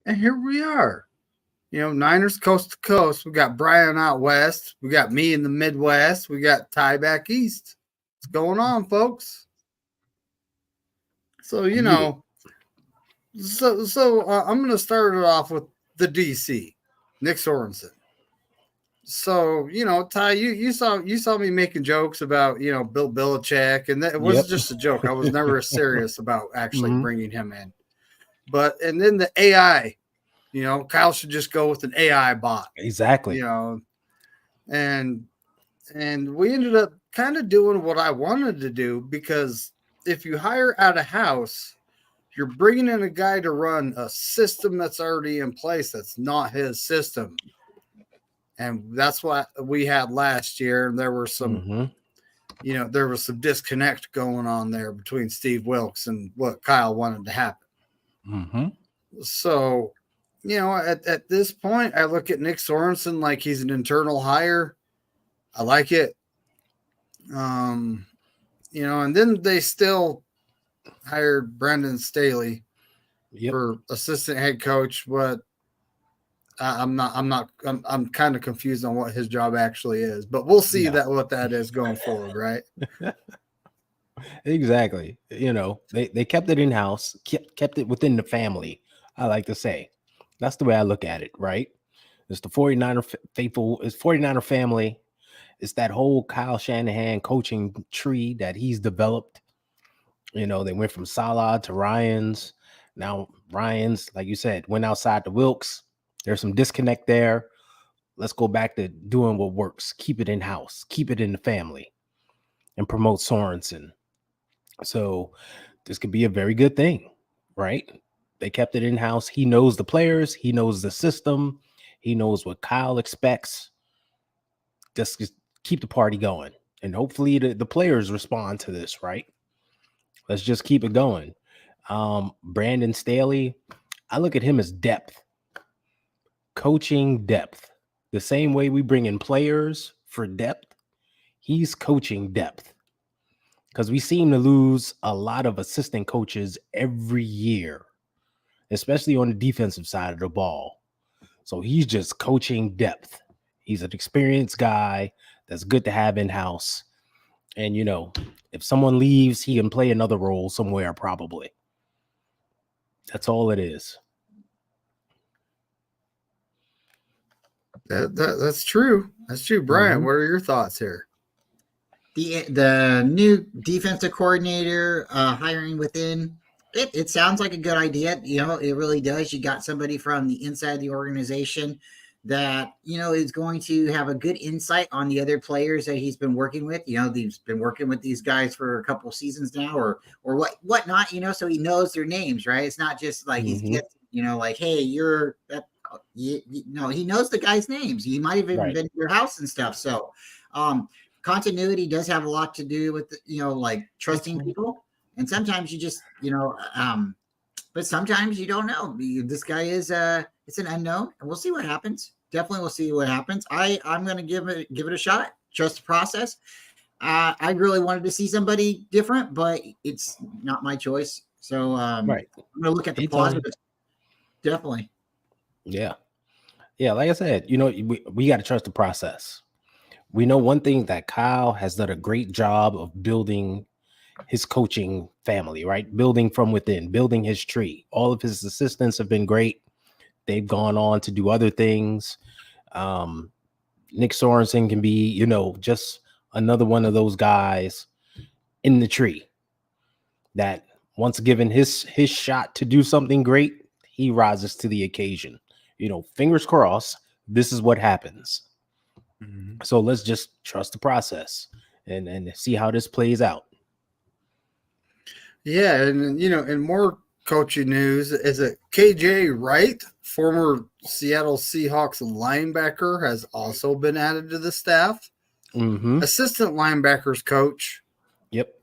And here we are. Niners coast to coast. We got Bryant out west. We got me in the Midwest. We got Ty back east. What's going on, folks? So I'm going to start it off with the DC, Nick Sorensen. So Ty, you saw me making jokes about Bill Belichick, and it wasn't just a joke. I was never serious about actually bringing him in. And then the AI, Kyle should just go with an AI bot. Exactly. And we ended up kind of doing what I wanted to do, because if you hire out of house, you're bringing in a guy to run a system that's already in place. That's not his system. And that's what we had last year. And there were some, there was some disconnect going on there between Steve Wilkes and what Kyle wanted to happen. So, at this point, I look at Nick Sorensen like he's an internal hire. I like it. And then they still hired Brendan Staley for assistant head coach, but I'm kind of confused on what his job actually is, but we'll see what that is going forward, right? Exactly. They kept it in-house, kept it within the family, I like to say. That's the way I look at it, right? It's the 49er faithful, it's 49er family. It's that whole Kyle Shanahan coaching tree that he's developed. They went from Salah to Ryans. Now Ryans, like you said, went outside to Wilkes. There's some disconnect there. Let's go back to doing what works. Keep it in-house. Keep it in the family. And promote Sorensen. So this could be a very good thing, right? They kept it in-house. He knows the players. He knows the system. He knows what Kyle expects. Just keep the party going. And hopefully the players respond to this, right? Let's just keep it going. Brandon Staley, I look at him as depth. Coaching depth. The same way we bring in players for depth, he's coaching depth. Because we seem to lose a lot of assistant coaches every year, especially on the defensive side of the ball. So he's just coaching depth. He's an experienced guy that's good to have in-house. And, if someone leaves, he can play another role somewhere probably. That's all it is. That's true. That's true. Bryant, what are your thoughts here? The new defensive coordinator hiring within, it sounds like a good idea. It really does. You got somebody from the inside of the organization that, is going to have a good insight on the other players that he's been working with. He's been working with these guys for a couple of seasons now or whatnot, so he knows their names, right? It's not just like he's like, hey, you're that. He knows the guys' names. He might have even been to your house and stuff. So continuity does have a lot to do with, like trusting people. And sometimes you just, but sometimes you don't know. This guy is it's an unknown, and we'll see what happens. Definitely we'll see what happens. I'm going to give it a shot. Trust the process. I really wanted to see somebody different, but it's not my choice. So I'm going to look at the positives. Definitely. Yeah. Like I said, we got to trust the process. We know one thing, that Kyle has done a great job of building his coaching family, right? Building from within, building his tree. All of his assistants have been great. They've gone on to do other things. Nick Sorensen can be, just another one of those guys in the tree that once given his shot to do something great, he rises to the occasion. Fingers crossed, this is what happens. So let's just trust the process and see how this plays out. Yeah, and in more coaching news, is it KJ Wright, former Seattle Seahawks linebacker, has also been added to the staff. Assistant linebackers coach. Yep.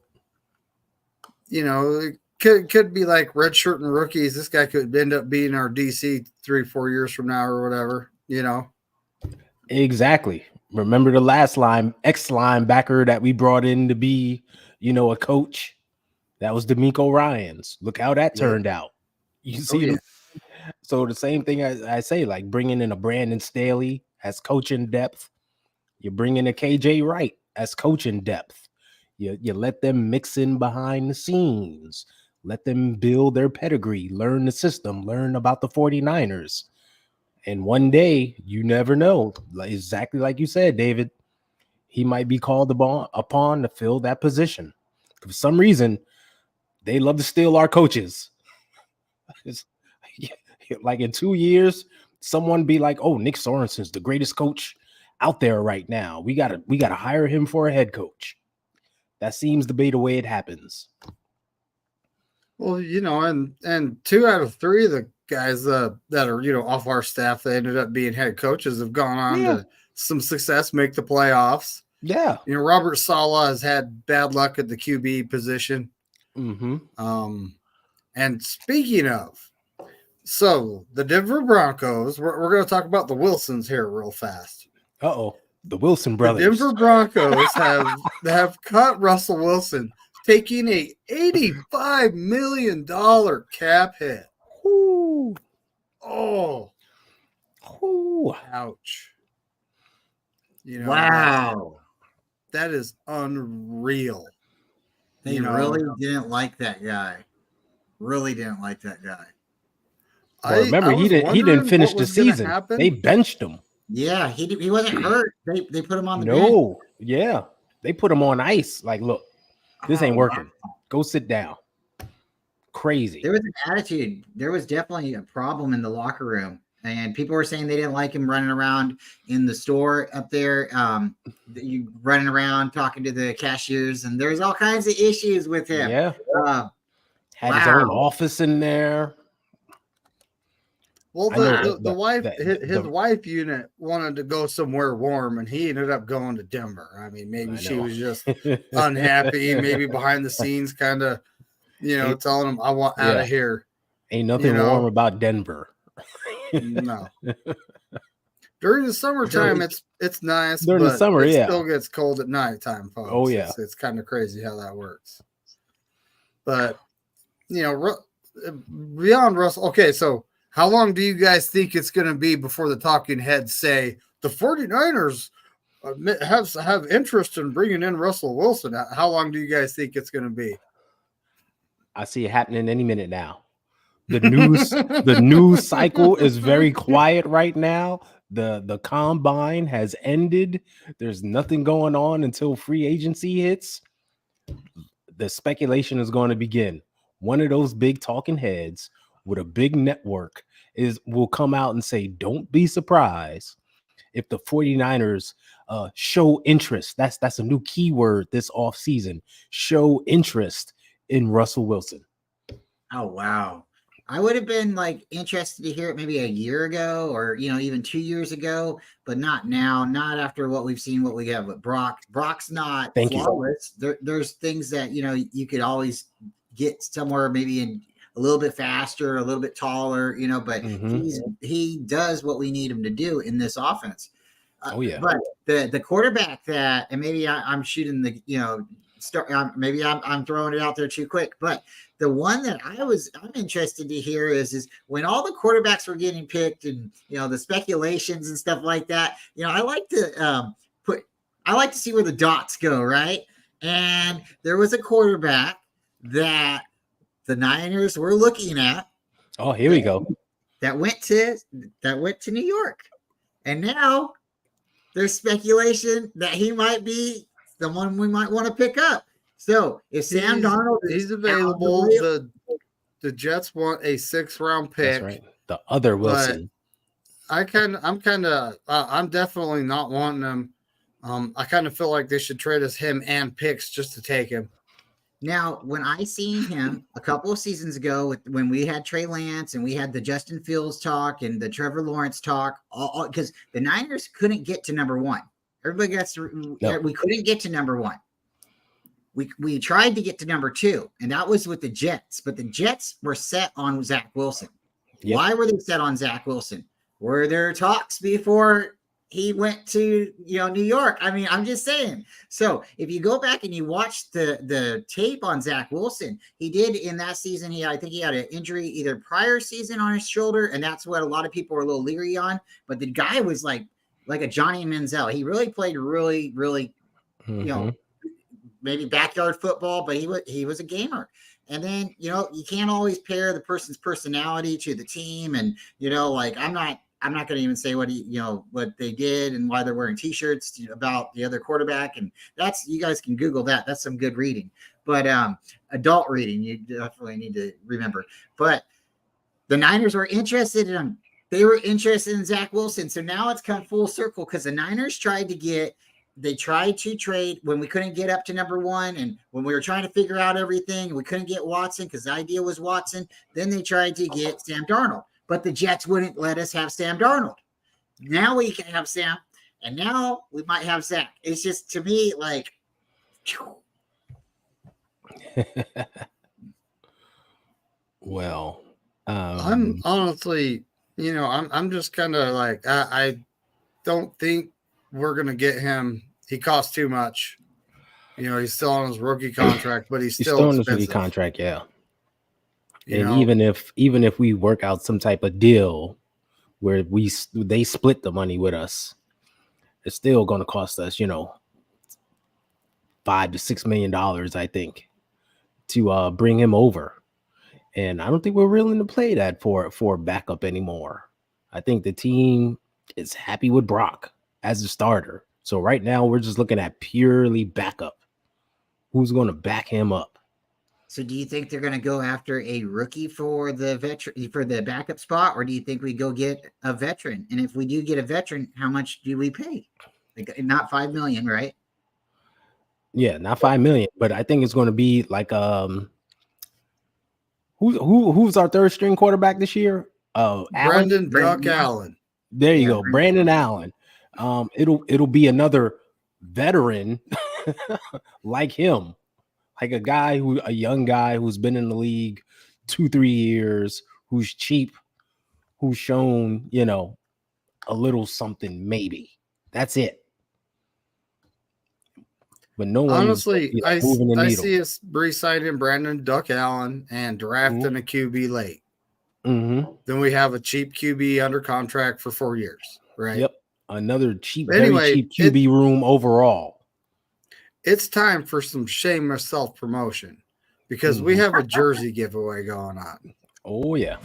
It could be like redshirt and rookies. This guy could end up being our DC 3-4 years from now or whatever. Exactly. Remember the last ex-linebacker that we brought in to be, a coach? That was D'Amico Ryans. Look how that turned out. You see So the same thing I say, like bringing in a Brandon Staley as coaching depth. You bring in a KJ Wright as coaching depth. You let them mix in behind the scenes. Let them build their pedigree, learn the system, learn about the 49ers. And one day, you never know. Exactly like you said, David, he might be called upon to fill that position. For some reason, they love to steal our coaches. It's, like in 2 years, someone be like, "Oh, Nick Sorensen's the greatest coach out there right now. We gotta hire him for a head coach." That seems to be the way it happens. Well, and 2 out of 3 of the guys that are off our staff that ended up being head coaches have gone on to some success, make the playoffs. Yeah. Robert Saleh has had bad luck at the QB position. Mm-hmm. And speaking of, so the Denver Broncos, we're going to talk about the Wilsons here real fast. Uh-oh. The Wilson brothers. The Denver Broncos have cut Russell Wilson, taking a $85 million cap hit. Ooh. Oh. Ooh. Ouch. Wow. That is unreal. They really didn't like that guy. Really didn't like that guy. Well, remember, he didn't finish the season. They benched him. Yeah, he wasn't hurt. They put him on the bench. No, yeah. They put him on ice. Like, look, this ain't working. Wow. Go sit down. Crazy. There was an attitude. There was definitely a problem in the locker room. And people were saying they didn't like him running around in the store up there, you running around talking to the cashiers, and there's all kinds of issues with him. Yeah. Had his own office in there. Well, the wife, his wife unit wanted to go somewhere warm, and he ended up going to Denver. I mean, maybe she was just unhappy, maybe behind the scenes, kind of, telling him, "I want out of here." Ain't nothing warm about Denver. No. During the summertime, it's nice. During the summer, it still gets cold at nighttime, folks. Oh yeah, it's kind of crazy how that works. But beyond Russell, okay, so. How long do you guys think it's going to be before the talking heads say the 49ers have interest in bringing in Russell Wilson? How long do you guys think it's going to be? I see it happening any minute now. The news cycle is very quiet right now. The combine has ended. There's nothing going on until free agency hits. The speculation is going to begin. One of those big talking heads with a big network will come out and say, don't be surprised if the 49ers show interest. That's a new keyword this offseason. Show interest in Russell Wilson. Oh, wow. I would have been interested to hear it maybe a year ago or, even 2 years ago, but not now, not after what we've seen, what we have with Brock. Brock's not flawless. There's things that, you could always get somewhere maybe in a little bit faster, a little bit taller, but he does what we need him to do in this offense. But the quarterback and maybe I'm shooting maybe I'm throwing it out there too quick, but the one that I'm interested to hear is when all the quarterbacks were getting picked and, the speculations and stuff like that, I like to see where the dots go. Right. And there was a quarterback that the Niners were looking at. Oh, here we go. That went to New York. And now there's speculation that he might be the one we might want to pick up. So if Sam Darnold is available, the Jets want a 6th round pick. That's right. The other Wilson. I'm definitely not wanting him. I kind of feel like they should trade us him and picks just to take him. Now, when I seen him a couple of seasons ago, when we had Trey Lance and we had the Justin Fields talk and the Trevor Lawrence talk, because the Niners couldn't get to number 1. Everybody we couldn't get to number 1. We tried to get to number 2, and that was with the Jets. But the Jets were set on Zach Wilson. Yep. Why were they set on Zach Wilson? Were there talks before he went to New York. I mean, I'm just saying. So if you go back and you watch the tape on Zach Wilson, he did in that season. I think he had an injury either prior season on his shoulder, and that's what a lot of people were a little leery on. But the guy was like a Johnny Manziel. He really played really, really, maybe backyard football, but he was a gamer. And then you can't always pair the person's personality to the team, and like I'm not going to even say what what they did and why they're wearing T-shirts about the other quarterback. And you guys can Google that. That's some good reading, but adult reading you definitely need to remember. But the Niners were interested in him. They were interested in Zach Wilson. So now it's come full circle because the Niners tried to trade when we couldn't get up to number one. And when we were trying to figure out everything, we couldn't get Watson because the idea was Watson. Then they tried to get Sam Darnold. But the Jets wouldn't let us have Sam Darnold. Now we can have Sam, and now we might have Zach. It's just, to me, like, well, I'm honestly, I'm just kind of like, I don't think we're gonna get him. He costs too much. He's still on his rookie contract, but he's still on his rookie contract, yeah. And even if we work out some type of deal where they split the money with us, it's still going to cost us, $5 to $6 million, I think, to bring him over. And I don't think we're willing to play that for backup anymore. I think the team is happy with Brock as a starter. So right now we're just looking at purely backup. Who's going to back him up? So do you think they're going to go after a rookie for the backup spot, or do you think we go get a veteran? And if we do get a veteran, how much do we pay? Like, not $5 million, right? Yeah, not $5 million, but I think it's going to be like who's our third string quarterback this year? Brandon Duck Allen. There you go, Brandon Allen. It'll be another veteran like him. Like a young guy who's been in the league 2-3 years, who's cheap, who's shown, a little something, maybe. That's it. But no one. Honestly, I see us re-signing Brandon Duck Allen and drafting a QB late. Mm-hmm. Then we have a cheap QB under contract for 4 years, right? Yep. Another very cheap QB room overall. It's time for some shameless self-promotion because we have a jersey giveaway going on. Oh, yeah.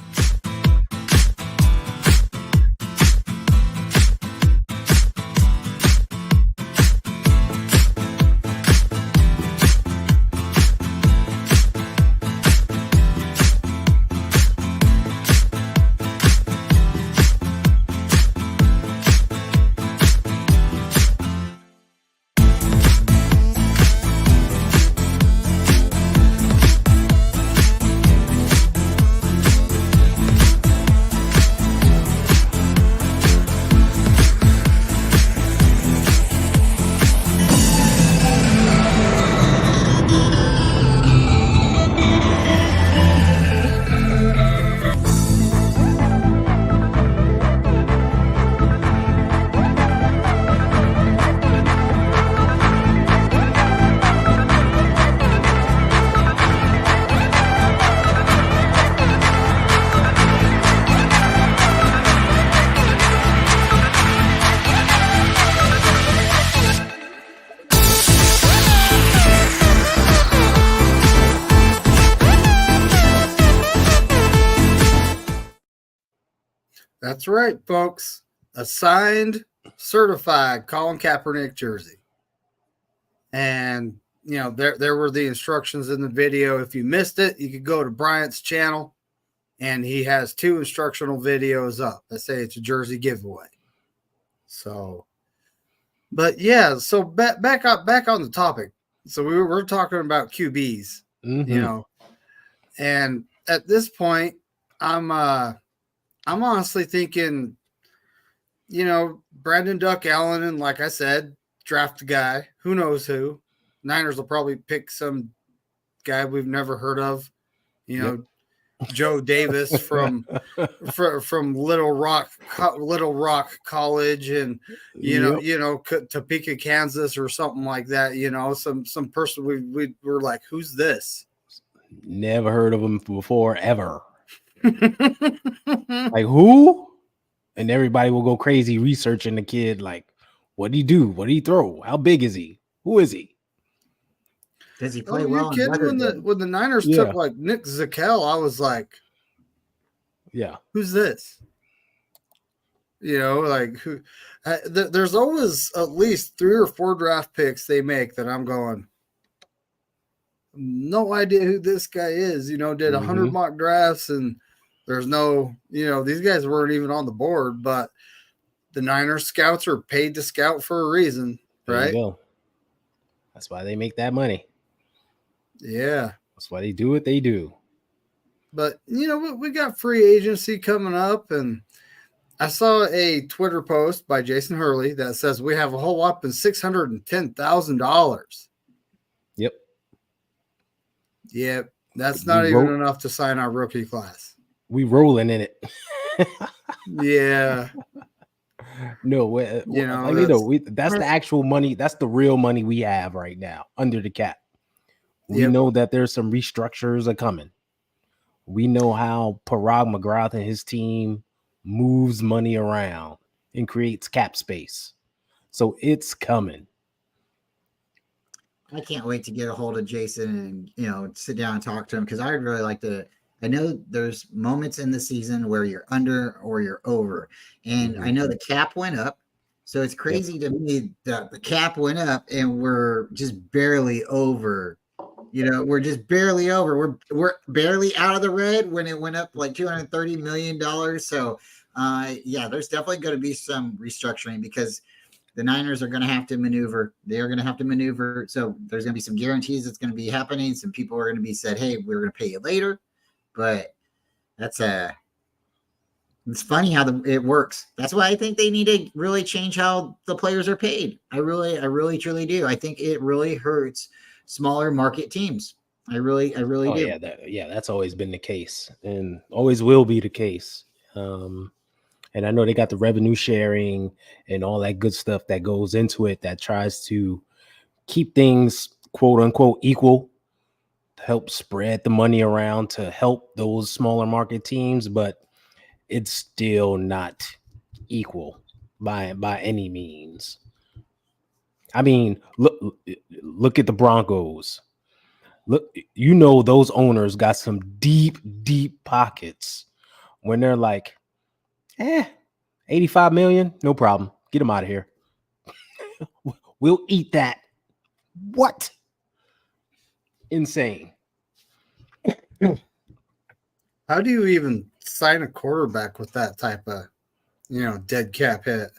That's right, folks. A signed, certified Colin Kaepernick jersey. And, there were the instructions in the video. If you missed it, you could go to Bryant's channel, and he has 2 instructional videos up that say it's a jersey giveaway. So, but yeah, so back on the topic. So we're talking about QBs, and at this point, I'm honestly thinking, Brandon Duck Allen, and like I said, draft a guy. Who knows who? Niners will probably pick some guy we've never heard of. Joe Davis from Little Rock College, and Yep. Topeka, Kansas, or something like that. Some person we were like, who's this? Never heard of him before ever. Like, who? And everybody will go crazy researching the kid. Like, what did he do? What did he throw? How big is he? Who is he? Does he play Oh, well? you kidding? When the Niners Yeah. took like Nick Zakel, I was like, Yeah. who's this? Like who? There's always at least 3 or 4 draft picks they make that I'm going, no idea who this guy is. Did 100 mock drafts, and there's no, these guys weren't even on the board, but the Niners scouts are paid to scout for a reason, There right? you go. That's why they make that money. Yeah. That's why they do what they do. But, we got free agency coming up, and I saw a Twitter post by Jason Hurley that says we have a whole up in $610,000. Yep. Yep. That's not even enough to sign our rookie class. We rolling in it. Yeah. No, that's the actual money. That's the real money we have right now under the cap. We know that there's some restructures are coming. We know how Parag McGrath and his team moves money around and creates cap space. So it's coming. I can't wait to get a hold of Jason and sit down and talk to him, because I'd really like to. I know there's moments in the season where you're under or you're over, and I know the cap went up, so it's crazy to me that the cap went up and we're just barely over. We're just barely over. We're barely out of the red when it went up like $230 million. So, there's definitely going to be some restructuring, because the Niners are going to have to maneuver. They are going to have to maneuver. So there's going to be some guarantees that's going to be happening. Some people are going to be said, hey, we're going to pay you later. But it's funny how it works. That's why I think they need to really change how the players are paid. I really, truly do. I think it really hurts smaller market teams. I really do. Yeah, that's always been the case and always will be the case. And I know they got the revenue sharing and all that good stuff that goes into it that tries to keep things quote unquote equal, to help spread the money around to help those smaller market teams, but it's still not equal by any means. I mean, look at the Broncos. Look, those owners got some deep pockets when they're like, 85 million, no problem. Get them out of here. We'll eat that. What? Insane. How do you even sign a quarterback with that type of, dead cap hit?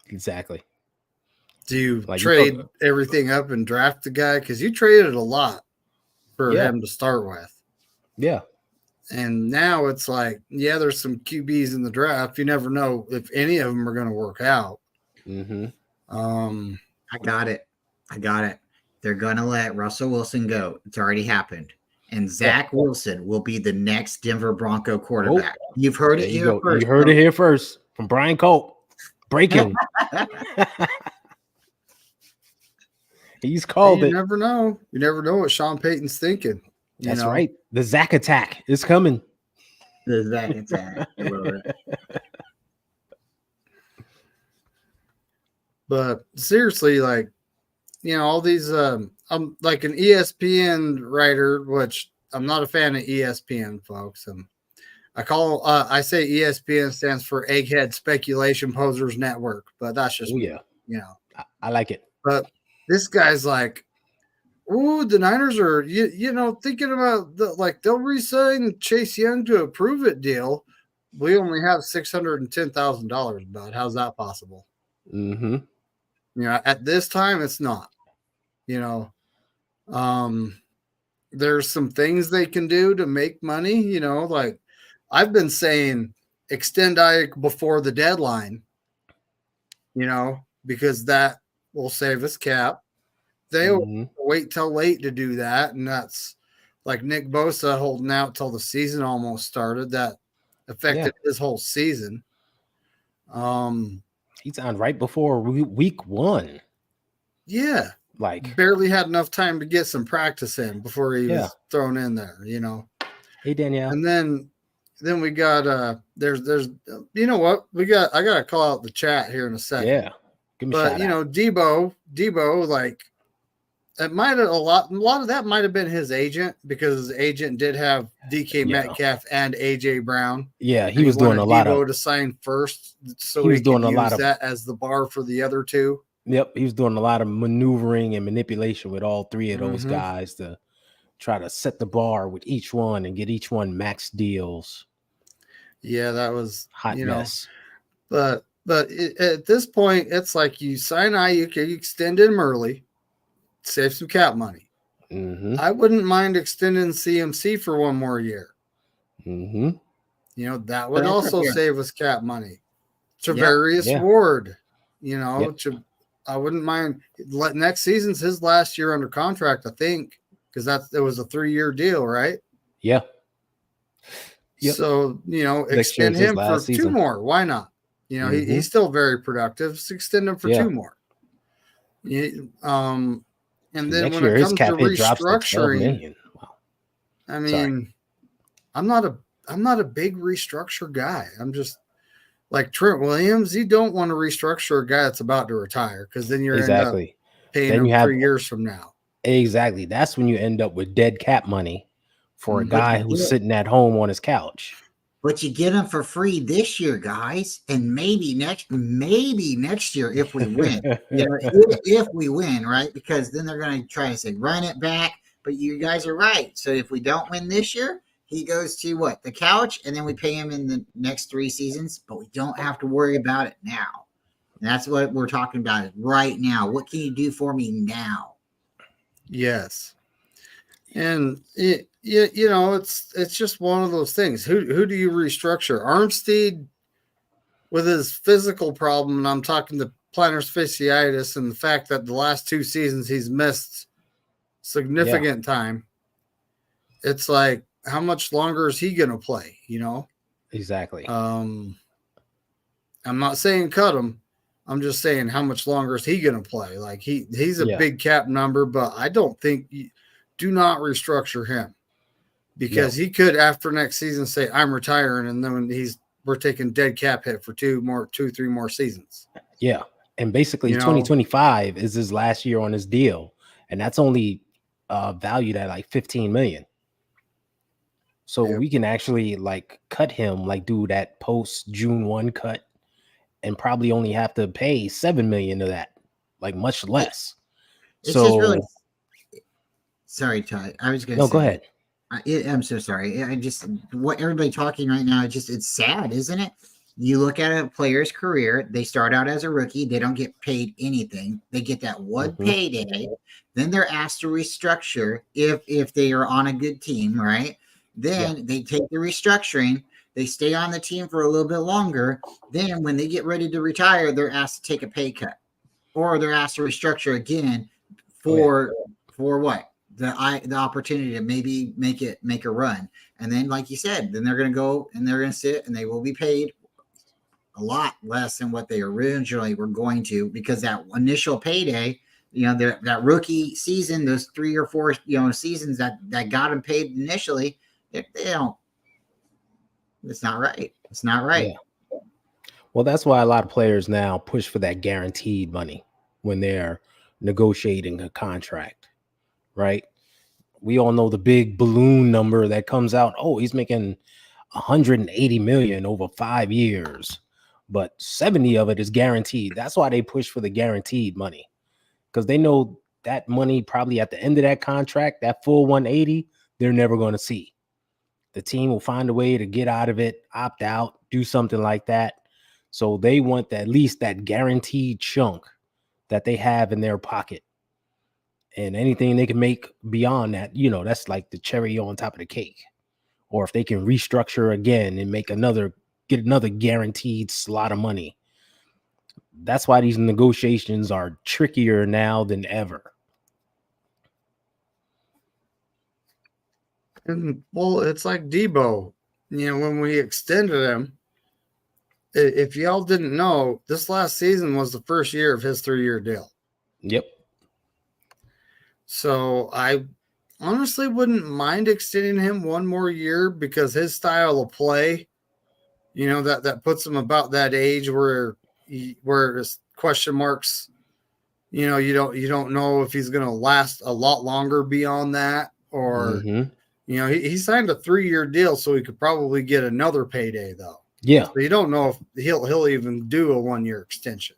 Exactly. Do you trade everything up and draft the guy? Because you traded a lot for him to start with. Yeah. And now it's like, there's some QBs in the draft. You never know if any of them are going to work out. Mm-hmm. I got it. They're going to let Russell Wilson go. It's already happened. And Zach Wilson will be the next Denver Bronco quarterback. You've heard it here first. You heard it here first from Brian Culp. Breaking. He's called it. You never know. You never know what Sean Payton's thinking. That's right. The Zach attack is coming. The Zach attack. I love it. But seriously, like, all these, I'm like an ESPN writer, which I'm not a fan of ESPN, folks. I say ESPN stands for Egghead Speculation Posers Network, but that's just, I like it. But this guy's like, ooh, the Niners are, thinking about they'll re-sign Chase Young to a prove it deal. We only have $610,000, bud. How's that possible? Mm-hmm. At this time, it's not. There's some things they can do to make money. Like I've been saying, extend Ike before the deadline. Because that will save us cap. They'll wait till late to do that, and that's like Nick Bosa holding out till the season almost started. That affected his whole season. He's on right before week 1. Yeah. Like barely had enough time to get some practice in before he was thrown in there, Hey Danielle. And then we got there's you know what? I gotta call out the chat here in a second. Yeah. Give me a shout out. Debo, like it might have a lot of that might have been his agent, because his agent did have DK Metcalf and AJ Brown. Yeah, he was doing a lot of Debo to sign first, so he was doing a lot of that as the bar for the other two. Yep, he was doing a lot of maneuvering and manipulation with all 3 of those guys to try to set the bar with each one and get each one max deals. Yeah, that was hot mess. But at this point, it's like you sign Ayuk, you extend him early, save some cap money. I wouldn't mind extending CMC for 1 more year. That would also save us cap money. Travarius Ward, I wouldn't mind. Next season's his last year under contract, I think, because it was a 3-year deal, right? Yeah. Yep. So, extend him for season. 2 more. Why not? He's still very productive. Just extend him for 2 more. And then when it comes to restructuring, I mean, I'm not a big restructure guy. I'm just like Trent Williams. You don't want to restructure a guy that's about to retire, because then you're end up paying him 3 years from now. Exactly. That's when you end up with dead cap money for a guy who's sitting at home on his couch. But you get him for free this year, guys, and maybe next year if we win. If we win, right? Because then they're going to try to say run it back. But you guys are right. So if we don't win this year, he goes to what? The couch, and then we pay him in the next 3 seasons. But we don't have to worry about it now. And that's what we're talking about right now. What can you do for me now? Yes. And it's just one of those things. Who do you restructure? Armstead, with his physical problem, and I'm talking the plantar fasciitis, and the fact that the last 2 seasons he's missed significant time. It's like, how much longer is he going to play? Exactly. I'm not saying cut him. I'm just saying, how much longer is he going to play? Like he's a big cap number, but I don't think do not restructure him, because he could, after next season, say I'm retiring, and then we're taking dead cap hit for 3 more seasons. Yeah, and basically 2025 is his last year on his deal, and that's only valued at like $15 million. So we can actually like cut him, like do that post June 1 cut, and probably only have to pay $7 million of that, like much less. It's just really. Sorry, Ty. I was going to say. No, go ahead. I'm so sorry. What everybody talking right now, it's sad, isn't it? You look at a player's career, they start out as a rookie, they don't get paid anything. They get that one payday, then they're asked to restructure if they are on a good team, right? Then they take the restructuring, they stay on the team for a little bit longer. Then when they get ready to retire, they're asked to take a pay cut, or they're asked to restructure again for what? The opportunity to maybe make a run. And then, like you said, then they're going to go and they're going to sit, and they will be paid a lot less than what they originally were going to, because that initial payday, that rookie season, those 3 or 4, seasons that got them paid initially, they don't. It's not right. It's not right. Yeah. Well, that's why a lot of players now push for that guaranteed money when they're negotiating a contract. Right? We all know the big balloon number that comes out. Oh, he's making $180 million over 5 years, but 70 of it is guaranteed. That's why they push for the guaranteed money, because they know that money probably at the end of that contract, that full 180, they're never going to see. The team will find a way to get out of it, opt out, do something like that. So they want at least that guaranteed chunk that they have in their pocket. And anything they can make beyond that, that's like the cherry on top of the cake. Or if they can restructure again and get another guaranteed slot of money. That's why these negotiations are trickier now than ever. And well, it's like Debo. When we extended him, if y'all didn't know, this last season was the first year of his 3-year deal. Yep. So I honestly wouldn't mind extending him one more year because his style of play, that puts him about that age where it's question marks. You don't know if he's going to last a lot longer beyond that, or he signed a 3-year deal, so he could probably get another payday though. Yeah. So you don't know if he'll even do a 1-year extension.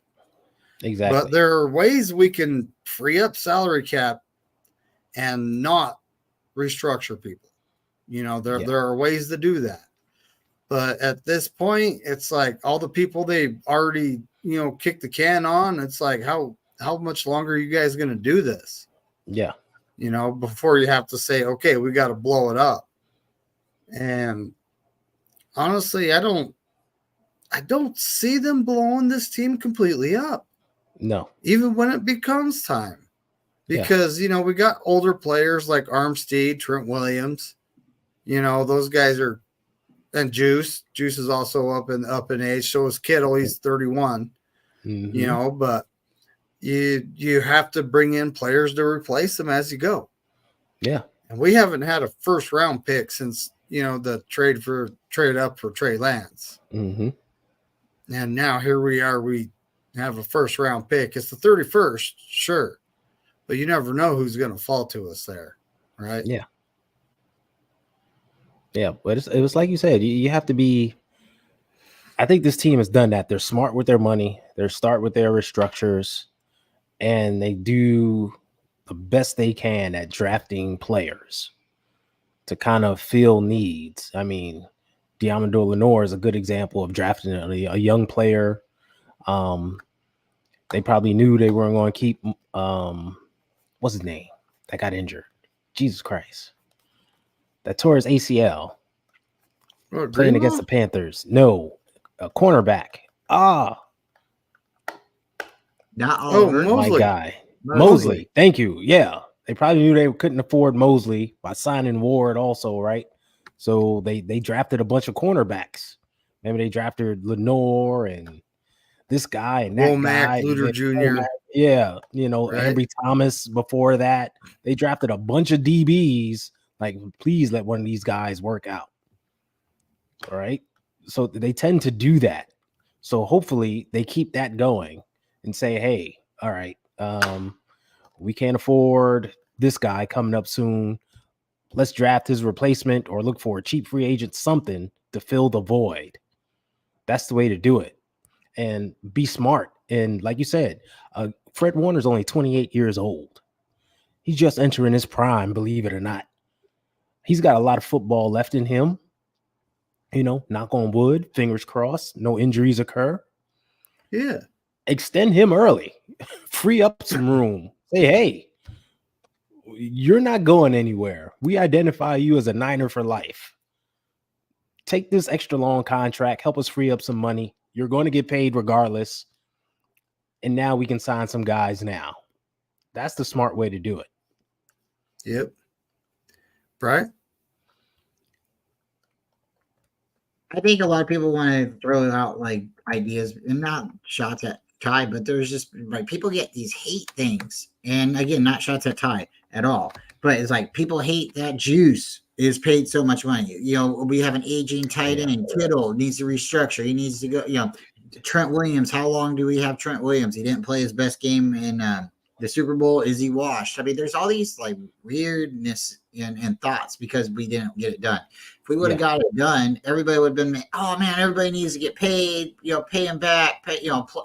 Exactly. But there are ways we can free up salary cap and not restructure people. There are ways to do that. But at this point, it's like all the people they already, kicked the can on. It's like, how much longer are you guys going to do this? Yeah. Before you have to say, okay, we got to blow it up. And honestly, I don't see them blowing this team completely up. No. Even when it becomes time. Because, we got older players like Armstead, Trent Williams. Those guys are, and Juice. Juice is also up in age. So is Kittle. He's 31. But you have to bring in players to replace them as you go. Yeah. And we haven't had a first round pick since, the trade up for Trey Lance. And now here we are. We have a first round pick. It's the 31st, sure. But you never know who's going to fall to us there, right? Yeah. Yeah, but it was like you said, you have to be. I think this team has done that. They're smart with their money. They start with their restructures, and they do the best they can at drafting players to kind of fill needs. I mean, Diamondor Lenore is a good example of drafting a young player. They probably knew they weren't going to keep what's his name that got injured. Jesus Christ. That tore his ACL. Playing against the Panthers. No. A cornerback. Not Oliver. Mosley. My guy. Mosley. Thank you. Yeah. They probably knew they couldn't afford Mosley by signing Ward also, right? So they drafted a bunch of cornerbacks. Maybe they drafted Lenore and this guy and that guy. Luter Jr. Yeah. Right. Henry Thomas before that. They drafted a bunch of DBs. Like, please let one of these guys work out. All right. So they tend to do that. So hopefully they keep that going and say, hey, all right, we can't afford this guy coming up soon. Let's draft his replacement or look for a cheap free agent, something to fill the void. That's the way to do it. And be smart. And like you said, Fred Warner's only 28 years old. He's just entering his prime, believe it or not. He's got a lot of football left in him. Knock on wood, fingers crossed, no injuries occur. Yeah. Extend him early. Free up some room. Say, hey, you're not going anywhere. We identify you as a Niner for life. Take this extra long contract. Help us free up some money. You're going to get paid regardless. And now we can sign some guys now. That's the smart way to do it. Yep. Bryant? I think a lot of people want to throw out like ideas and not shots at Ty, but there's just like people get these hate things. And again, not shots at Ty at all, but it's like people hate that Juice is paid so much money. We have an aging tight end. Kittle needs to restructure. He needs to go, Trent Williams. How long do we have Trent Williams? He didn't play his best game in the Super Bowl. Is he washed? I mean, there's all these like weirdness and thoughts because we didn't get it done. If we would have got it done, everybody would have been, oh man, everybody needs to get paid, pay him back,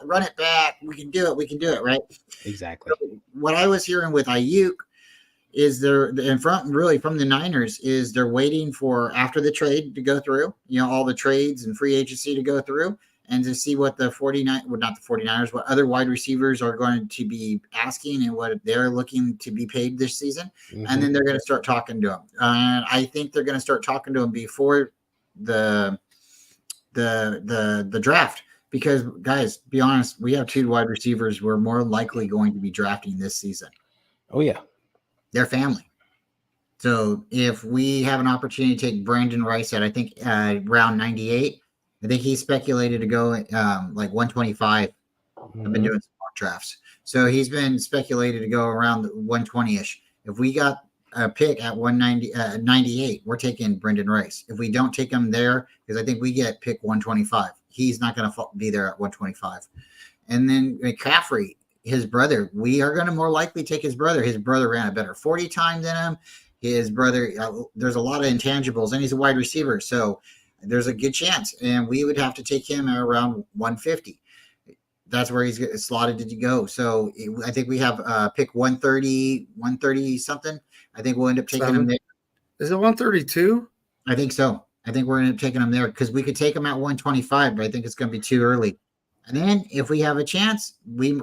run it back. We can do it. Right. Exactly. So what I was hearing with Ayuk is in front really from the Niners is they're waiting for after the trade to go through, all the trades and free agency to go through. And to see what the 49ers, what other wide receivers are going to be asking and what they're looking to be paid this season. Mm-hmm. And then they're going to start talking to them. I think they're going to start talking to them before the draft because, guys, be honest, we have 2 wide receivers we're more likely going to be drafting this season. Oh, yeah. Their family. So if we have an opportunity to take Brandon Rice at, I think, round 98, I think he's speculated to go like 125. I've been doing some mock drafts. So he's been speculated to go around the 120-ish. If we got a pick at 98, we're taking Brendan Rice. If we don't take him there, because I think we get pick 125, he's not going to be there at 125. And then McCaffrey, his brother, we are going to more likely take his brother. His brother ran a better 40 time than him. His brother, there's a lot of intangibles, and he's a wide receiver. So there's a good chance. And we would have to take him around 150. That's where he's slotted to go. So I think we have pick 130 something. I think we'll end up taking him there. Is it 132? I think so. I think we're going to end up taking him there because we could take him at 125, but I think it's going to be too early. And then if we have a chance, we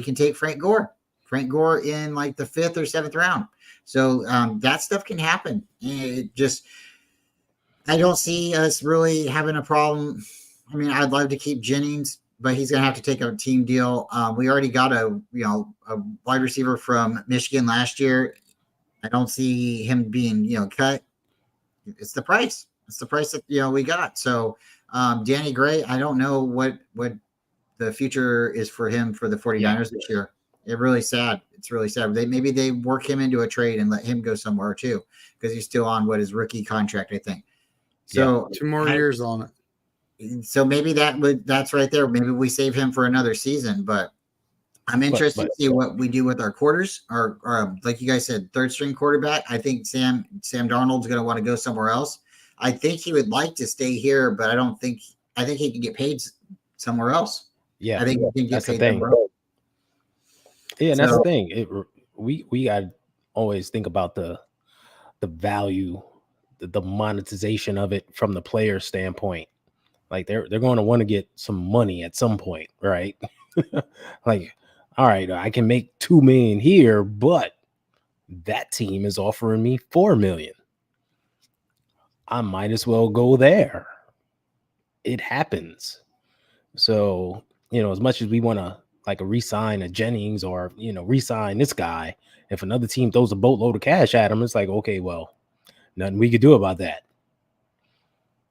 can take Frank Gore in like the 5th or 7th round. So that stuff can happen. It just, I don't see us really having a problem. I mean, I'd love to keep Jennings, but he's going to have to take a team deal. We already got a wide receiver from Michigan last year. I don't see him being, cut. It's the price. It's the price that, we got. So Danny Gray, I don't know what the future is for him for the 49ers this year. It's really sad. It's really sad. Maybe they work him into a trade and let him go somewhere too, because he's still on his rookie contract, I think. So 2 more years on it. So maybe that's right there. Maybe we save him for another season, but I'm interested to see what we do with our quarters, or like you guys said, 3rd string quarterback. I think Sam Darnold's going to want to go somewhere else. I think he would like to stay here, but I think he can get paid somewhere else. Yeah, I think he can get paid somewhere else. Yeah, and that's the thing. We got to always think about the value, the monetization of it from the player standpoint. Like they're going to want to get some money at some point, right? Like, all right, I can make $2 million here, but that team is offering me $4 million. I might as well go there. It happens. So, as much as we want to like re-sign a Jennings or, re-sign this guy, if another team throws a boatload of cash at him, it's like, okay, well, nothing we could do about that.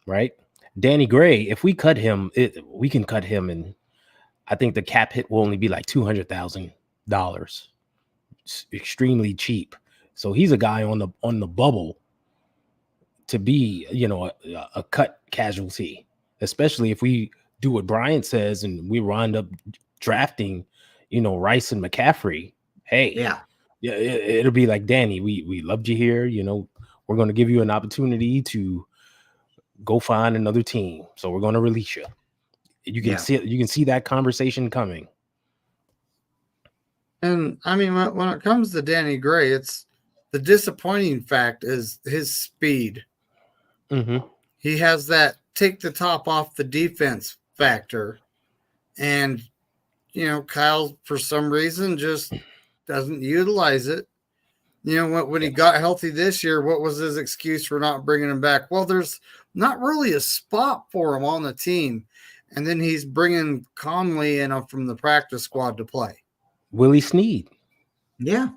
Right? Danny Gray, if we cut him, we can cut him, and I think the cap hit will only be like $200,000. It's extremely cheap. So he's a guy on the bubble to be, a cut casualty, especially if we do what Bryant says and we wind up drafting, Rice and McCaffrey. Hey, it'll be like, Danny, we loved you here. We're going to give you an opportunity to go find another team. So we're going to release you. You can see that conversation coming. And I mean, when it comes to Danny Gray, it's the disappointing fact is his speed. Mm-hmm. He has that take the top off the defense factor. And, Kyle, for some reason, just doesn't utilize it. When he got healthy this year, what was his excuse for not bringing him back? Well, there's not really a spot for him on the team. And then he's bringing Conley in from the practice squad to play. Willie Snead. Yeah.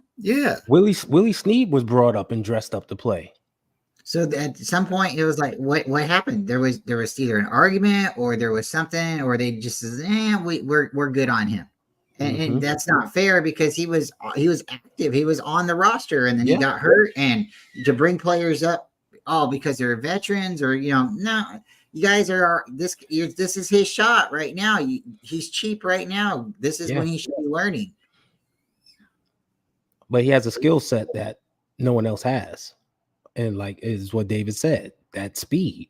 Willie Snead was brought up and dressed up to play. So at some point, it was like, what happened? There was either an argument or there was something, or they just said, we're good on him. And that's not fair because he was active. He was on the roster, and then he got hurt. And to bring players up, because they're veterans, or no, you guys are this is his shot right now. He's cheap right now. This is when he should be learning. But he has a skill set that no one else has, and like is what David said, that speed.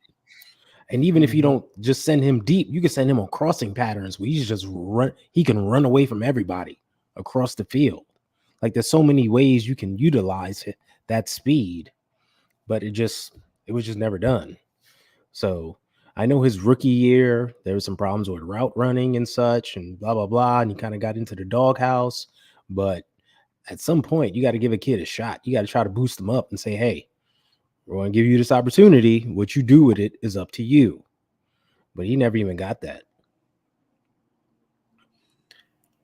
And even if you don't just send him deep, you can send him on crossing patterns where he's just run. He can run away from everybody across the field. Like there's so many ways you can utilize that speed, but it was just never done. So I know his rookie year, there was some problems with route running and such and blah, blah, blah. And he kind of got into the doghouse. But at some point, you got to give a kid a shot. You got to try to boost him up and say, hey, we're going to give you this opportunity. What you do with it is up to you. But he never even got that.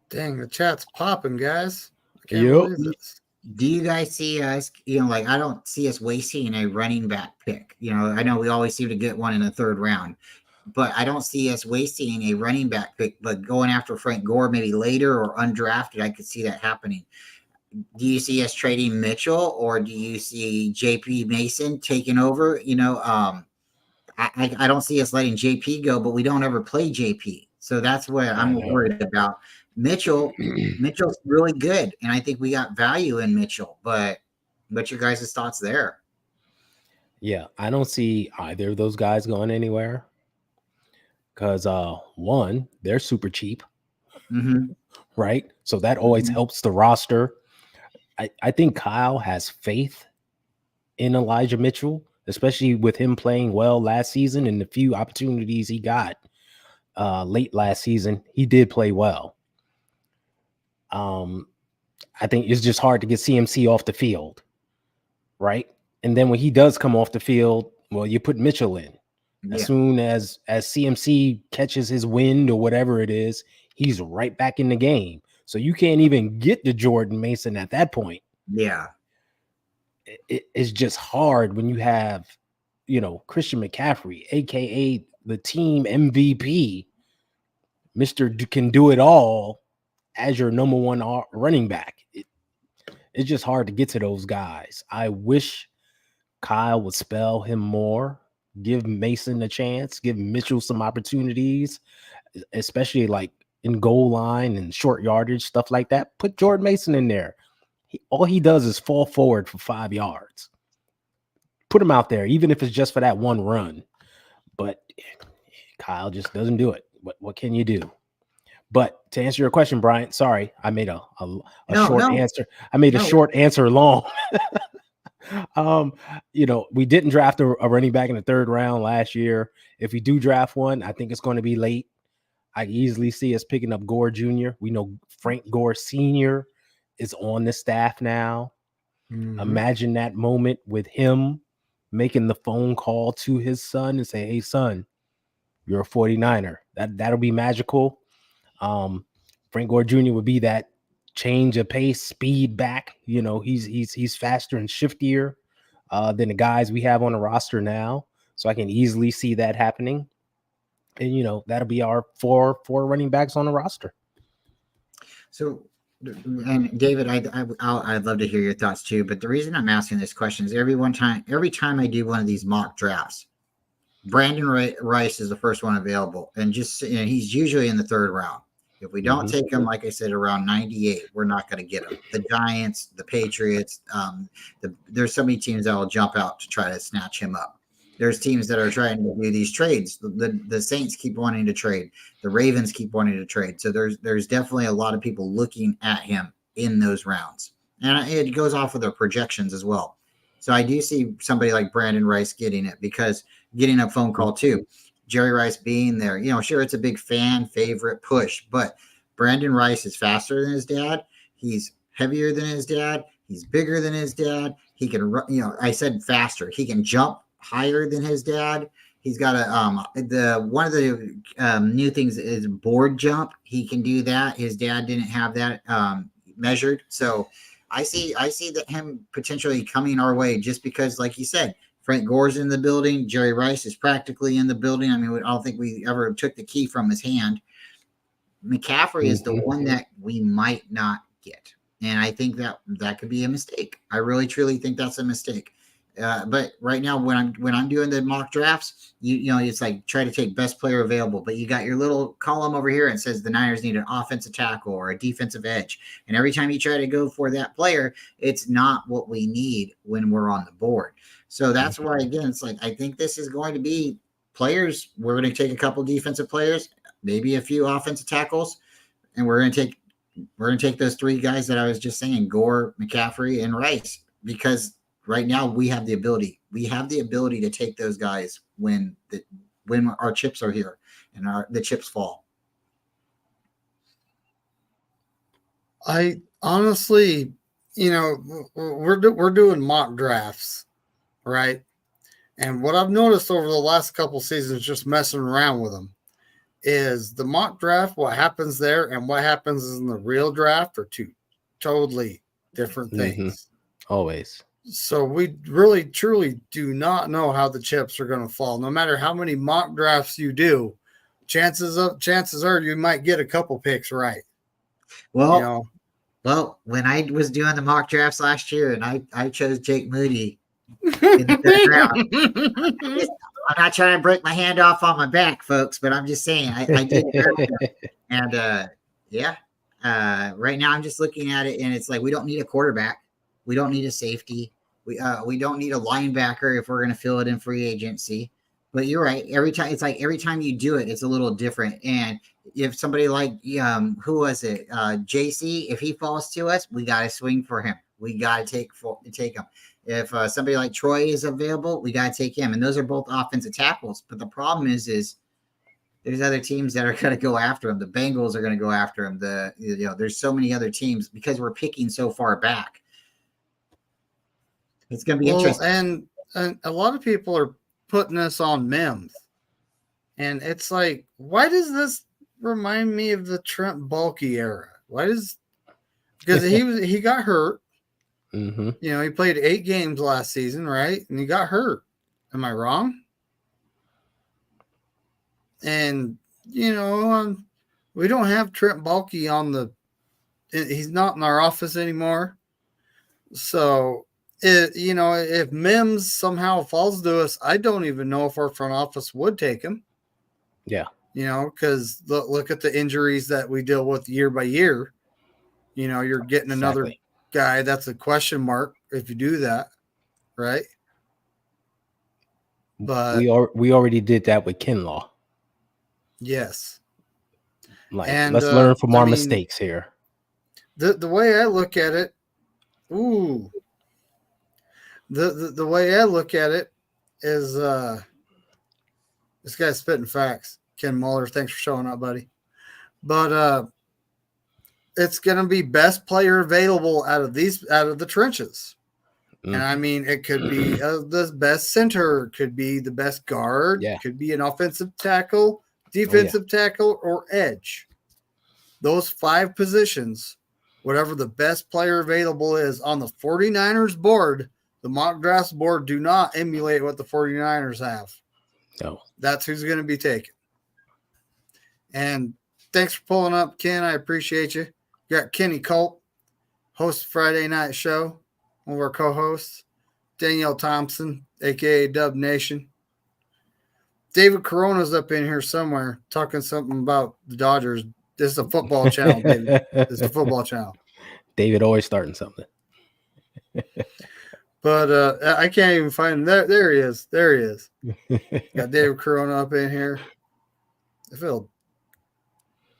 Dang, the chat's popping, guys. I can't believe this. Do you guys see us, like I don't see us wasting a running back pick. I know we always seem to get one in the third round, but I don't see us wasting a running back pick, but going after Frank Gore maybe later or undrafted. I could see that happening. Do you see us trading Mitchell, or do you see JP Mason taking over? I don't see us letting JP go, but we don't ever play JP. So that's what I I'm know. worried about. Mitchell's really good, and I think we got value in Mitchell. But what's your guys' thoughts there? Yeah, I don't see either of those guys going anywhere because one, they're super cheap, Mm-hmm. right? So that always Mm-hmm. helps the roster. I think Kyle has faith in Elijah Mitchell, especially with him playing well last season and the few opportunities he got late last season. He did play well. I think it's just hard to get CMC off the field, right? And then when he does come off the field, well, you put Mitchell in. As Yeah, soon as CMC catches his wind or whatever it is, he's right back in the game. So you can't even get to Jordan Mason at that point. yeah, It's just hard when you have, Christian McCaffrey, aka the team MVP, Mister can do it all as your number one running back. It's just hard to get to those guys. I wish Kyle would spell him more, give Mason a chance, give Mitchell some opportunities, especially like in goal line and short yardage, stuff like that. Put Jordan Mason in there. All he does is fall forward for 5 yards. Put him out there, even if it's just for that one run. But Kyle just doesn't do it. What can you do? But to answer your question, Bryant, sorry, I made a no, short no, answer. I made a no. short answer long. We didn't draft a running back in the third round last year. If we do draft one, I think it's going to be late. I easily see us picking up Gore Jr. We know Frank Gore Sr. is on the staff now. Mhm. Imagine that moment with him making the phone call to his son and say, "Hey, son, you're a 49er." That'll be magical. Frank Gore Jr. would be that change of pace, speed back. He's faster and shiftier than the guys we have on the roster now. So I can easily see that happening. And that'll be our four running backs on the roster. So, and David, I'd love to hear your thoughts too. But the reason I'm asking this question is every time I do one of these mock drafts, Brandon Rice is the first one available, and he's usually in the third round. If we don't take him, like I said, around 98, we're not going to get him. The Giants, the Patriots, there's so many teams that will jump out to try to snatch him up. There's teams that are trying to do these trades. The Saints keep wanting to trade. The Ravens keep wanting to trade. So there's definitely a lot of people looking at him in those rounds. And it goes off of their projections as well. So I do see somebody like Brandon Rice getting it because getting a phone call too. Jerry Rice being there, sure, it's a big fan favorite push, but Brandon Rice is faster than his dad. He's heavier than his dad. He's bigger than his dad. He can run, I said faster. He can jump higher than his dad. He's got one of the new things is board jump. He can do that. His dad didn't have that measured. So I see that him potentially coming our way just because, like you said, Frank Gore's in the building. Jerry Rice is practically in the building. I mean, I don't think we ever took the key from his hand. McCaffrey is the one that we might not get. And I think that could be a mistake. I really, truly think that's a mistake. But right now, when I'm doing the mock drafts, it's like try to take best player available. But you got your little column over here and says the Niners need an offensive tackle or a defensive edge. And every time you try to go for that player, it's not what we need when we're on the board. So that's why, again, it's like I think this is going to be players. We're going to take a couple defensive players, maybe a few offensive tackles, and we're going to take those three guys that I was just saying, Gore, McCaffrey, and Rice, because right now we have the ability. We have the ability to take those guys when our chips are here and the chips fall. I honestly, we're doing mock drafts, right? And what I've noticed over the last couple seasons, just messing around with them, is the mock draft. What happens there and what happens in the real draft are two totally different Mm-hmm. things. Always. So we really, truly do not know how the chips are going to fall. No matter how many mock drafts you do, chances are you might get a couple picks right. Well, You know, well, when I was doing the mock drafts last year, and I chose Jake Moody in the third round. I'm not trying to break my hand off on my back, folks, but I'm just saying I did. And yeah, right now I'm just looking at it, and it's like we don't need a quarterback, we don't need a safety, we don't need a linebacker if we're going to fill it in free agency. But you're right. Every time you do it, it's a little different. And if somebody like who was it, JC, if he falls to us, we got to swing for him. We got to take him. If somebody like Troy is available, we got to take him. And those are both offensive tackles. But the problem is there's other teams that are going to go after him. The Bengals are going to go after him. There's so many other teams because we're picking so far back. It's going to be interesting. And a lot of people are putting this on Mims. And it's like, why does this remind me of the Trent Baalke era? Because he got hurt. Mm-hmm. You know, he played 8 games last season, right? And he got hurt. Am I wrong? And, you know, we don't have Trent Baalke he's not in our office anymore. So, if Mims somehow falls to us, I don't even know if our front office would take him. Yeah. You know, because look at the injuries that we deal with year by year. You know, you're getting another guy that's a question mark if you do that, right? But we already did that with Kinlaw. Yes. Let's learn from our mistakes here. The way I look at it, the way I look at it is this guy's spitting facts. Ken Muller, thanks for showing up, buddy. But it's going to be best player available out of the trenches. And I mean, it could be the best center, could be the best guard, could be an offensive tackle, defensive tackle, or edge. Those 5 positions, whatever the best player available is on the 49ers board, the mock drafts board do not emulate what the 49ers have. No. That's who's going to be taken. And thanks for pulling up, Ken. I appreciate you. You got Kenny Culp, host of Friday Night Show, one of our co-hosts. Danielle Thompson, a.k.a. Dub Nation. David Corona's up in here somewhere talking something about the Dodgers. This is a football channel, David. This is a football channel. David always starting something. But I can't even find him. There he is. There he is. Got David Corona up in here.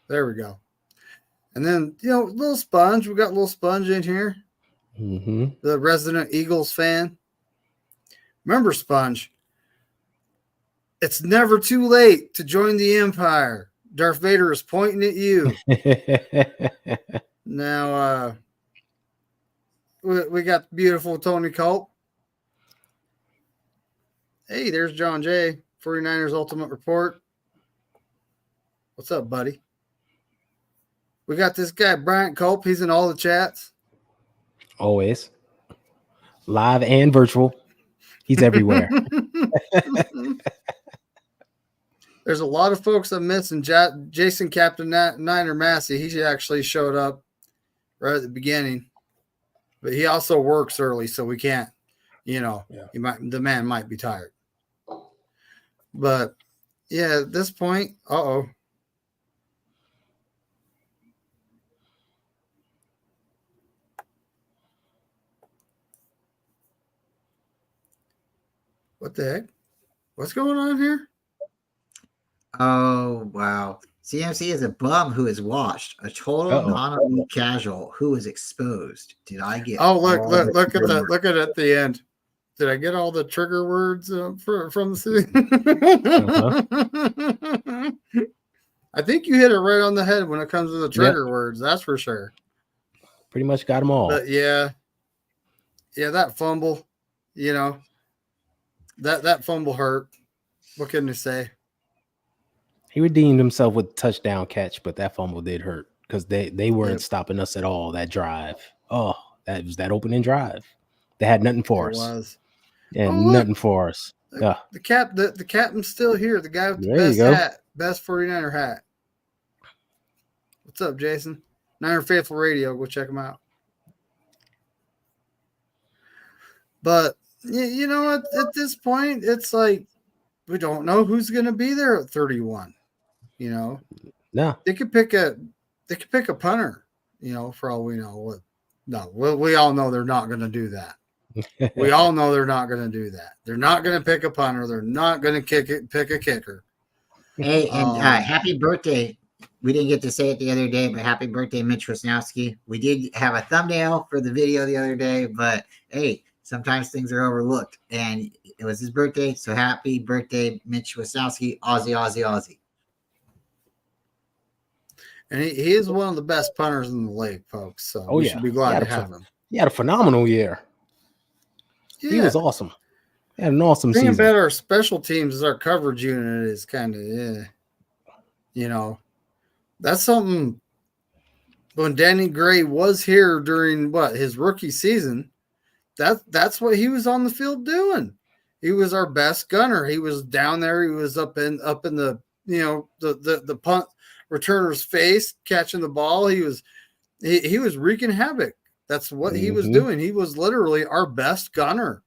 There we go. And then, Little Sponge. We got Little Sponge in here. Mm-hmm. The resident Eagles fan. Remember, Sponge, it's never too late to join the Empire. Darth Vader is pointing at you. Now, we got beautiful Tony Culp. Hey, there's John Jay, 49ers Ultimate Report. What's up, buddy? We got this guy, Bryant Culp. He's in all the chats. Always. Live and virtual. He's everywhere. There's a lot of folks I'm missing. Jason Captain Niner Massey, he actually showed up right at the beginning. But he also works early, so we can't, the man might be tired. But, yeah, at this point, uh-oh. What the heck? What's going on here? Oh, wow. CMC is a bum who is washed, a total non-elite casual who is exposed. Did I get? Oh, look at it at the end. Did I get all the trigger words from the city? I think you hit it right on the head when it comes to the trigger words. That's for sure. Pretty much got them all. But yeah, that fumble, that fumble hurt. What can you say? He redeemed himself with a touchdown catch, but that fumble did hurt because they weren't stopping us at all, that drive. Oh, That was that opening drive. They had nothing for It us. was. And Oh, look. nothing for us. Ugh. The captain's still here. The guy with the There you best go. hat, best 49er hat. What's up, Jason? Niner Faithful Radio. Go check him out. But you know what? At this point, it's like we don't know who's going to be there at 31. You know, No. they could pick a punter. You know, for all we know. No, we all know they're not going to do that. We all know they're not going to do that. They're not going to pick a punter. They're not going to pick a kicker. Hey, and happy birthday. We didn't get to say it the other day, but happy birthday, Mitch Wisnowski. We did have a thumbnail for the video the other day, but hey, sometimes things are overlooked. And it was his birthday, so happy birthday, Mitch Wisnowski. Aussie, Aussie, Aussie. And he is one of the best punters in the league, folks. So we should be glad to have him. He had a phenomenal year. Yeah. He was awesome. He had an awesome season. season. About our special teams, our coverage unit is kind of, you know, that's something. When Danny Gray was here during his rookie season, that's what he was on the field doing. He was our best gunner. He was down there. He was up in the the punt returner's face, catching the ball. He was wreaking havoc. That's what he was doing. He was literally our best gunner.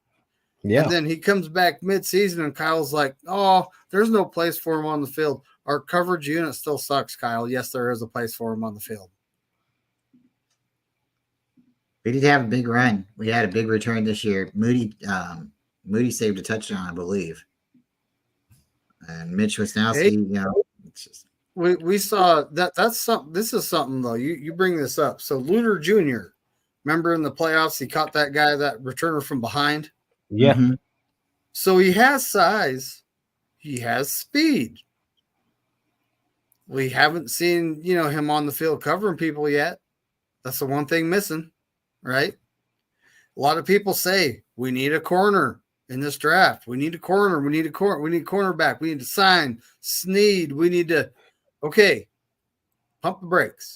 Yeah. And then he comes back mid-season, and Kyle's like, "Oh, there's no place for him on the field. Our coverage unit still sucks, Kyle. Yes, there is a place for him on the field." We did have a big run. We had a big return this year. Moody saved a touchdown, I believe. And Mitch Wisnowski, it's just. We saw that. That's something. This is something though. You bring this up. So Luter Jr. Remember in the playoffs, he caught that guy, that returner from behind. Yeah. Mm-hmm. So he has size. He has speed. We haven't seen, him on the field covering people yet. That's the one thing missing, right? A lot of people say we need a corner in this draft. We need a corner. We need a corner. We need cornerback. We need to sign Snead. We need to. Okay, pump the brakes.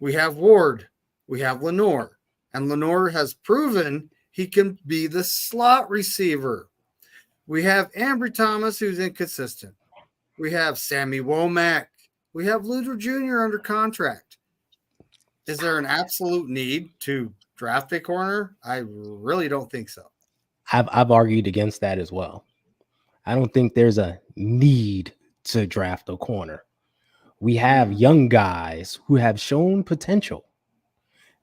We have Ward. We have Lenore. And Lenore has proven he can be the slot receiver. We have Ambry Thomas, who's inconsistent. We have Sammy Womack. We have Luter Jr. under contract. Is there an absolute need to draft a corner? I really don't think so. I've argued against that as well. I don't think there's a need to draft a corner. We have young guys who have shown potential.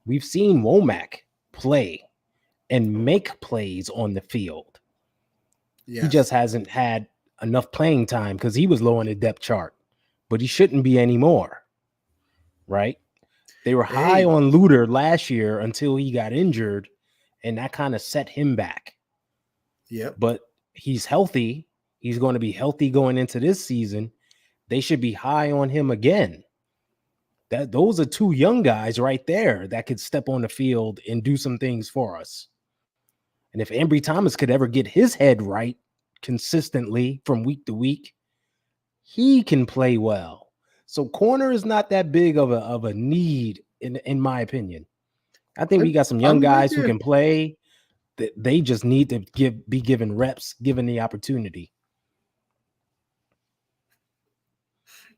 We've seen Womack play and make plays on the field. Yes. He just hasn't had enough playing time because he was low on the depth chart, but he shouldn't be anymore, right? They were high on Luter last year until he got injured, and that kind of set him back. Yep. But he's healthy. He's going to be healthy going into this season. They should be high on him again. Those are two young guys right there that could step on the field and do some things for us. And if Ambry Thomas could ever get his head right consistently from week to week, he can play well. So corner is not that big of a need in my opinion. I think we got some young guys who can play. They just need to be given reps, given the opportunity.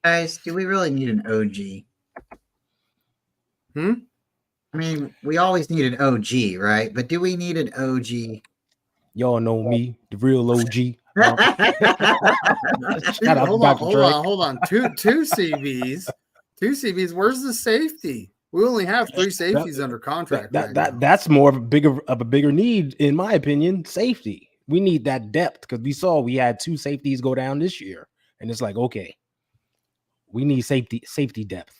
Guys, do we really need an OG? I mean, we always need an OG, right? But do we need an OG? Y'all know me, the real OG. Hold on. Two CBs. Two CBs. Where's the safety? We only have 3 safeties under contract. That's more of a bigger need, in my opinion. Safety. We need that depth because we had 2 safeties go down this year, and it's like, okay, we need safety depth.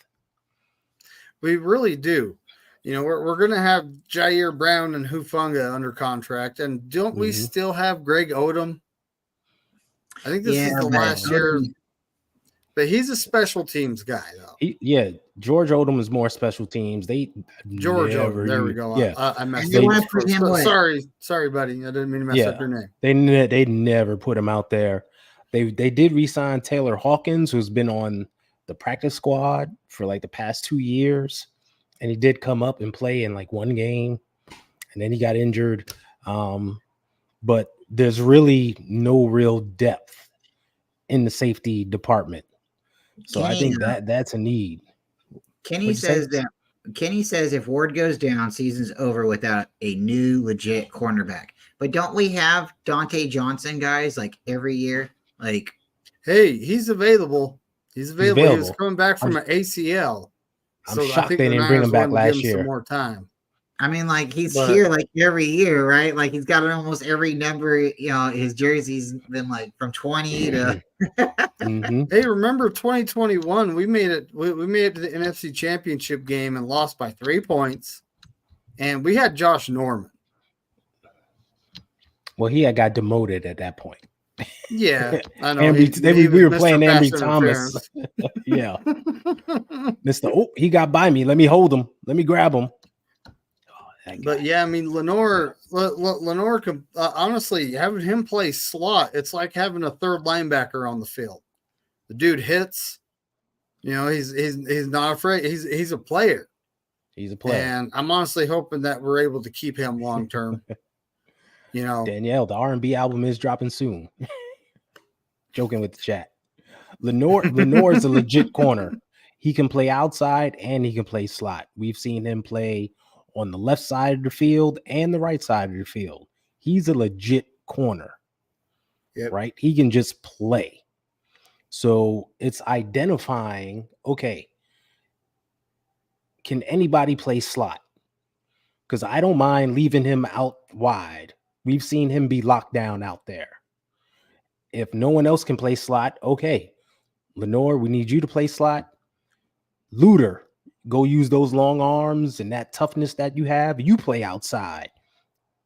We really do. We're going to have Jair Brown and Hufanga under contract, and don't we still have Greg Odom? I think this is the last year, but he's a special teams guy, though. George Odom is more special teams. Odom. There we go. Yeah, I messed up. Sorry, buddy. I didn't mean to mess up your name. They never put him out there. They did re-sign Taylor Hawkins, who's been on the practice squad for like the past 2 years, and he did come up and play in like one game. and then he got injured. But there's really no real depth in the safety department. So I think that's a need. Kenny says if Ward goes down, season's over without a new legit cornerback. But don't we have Dante Johnson guys like every year? Like, hey, he's available. He's available. He was coming back from an ACL. I'm shocked they didn't bring him back last year. Some more time. I mean, like he's here like every year, right? Like he's got almost every number. You know, his jersey's been like from 20 to. Hey, remember 2021? We made it. We made it to the NFC Championship game and lost by 3 points, and we had Josh Norman. Well, he had got demoted at that point. Yeah, I know. We were playing Ambry Thomas. Yeah, he got by me. Let me hold him. Let me grab him. But yeah, I mean, Lenore could honestly having him play slot. It's like having a third linebacker on the field. The dude hits. You know, he's not afraid. He's a player. He's a player, and I'm honestly hoping that we're able to keep him long term. You know, Danielle, the R&B album is dropping soon. Joking with the chat. Lenore is a legit corner. He can play outside and he can play slot. We've seen him play on the left side of the field and the right side of the field. He's a legit corner, right? He can just play. So it's identifying, okay, can anybody play slot? Because I don't mind leaving him out wide. We've seen him be locked down out there. If no one else can play slot, okay, Lenore, we need you to play slot. Luter, go use those long arms and that toughness that you have. You play outside.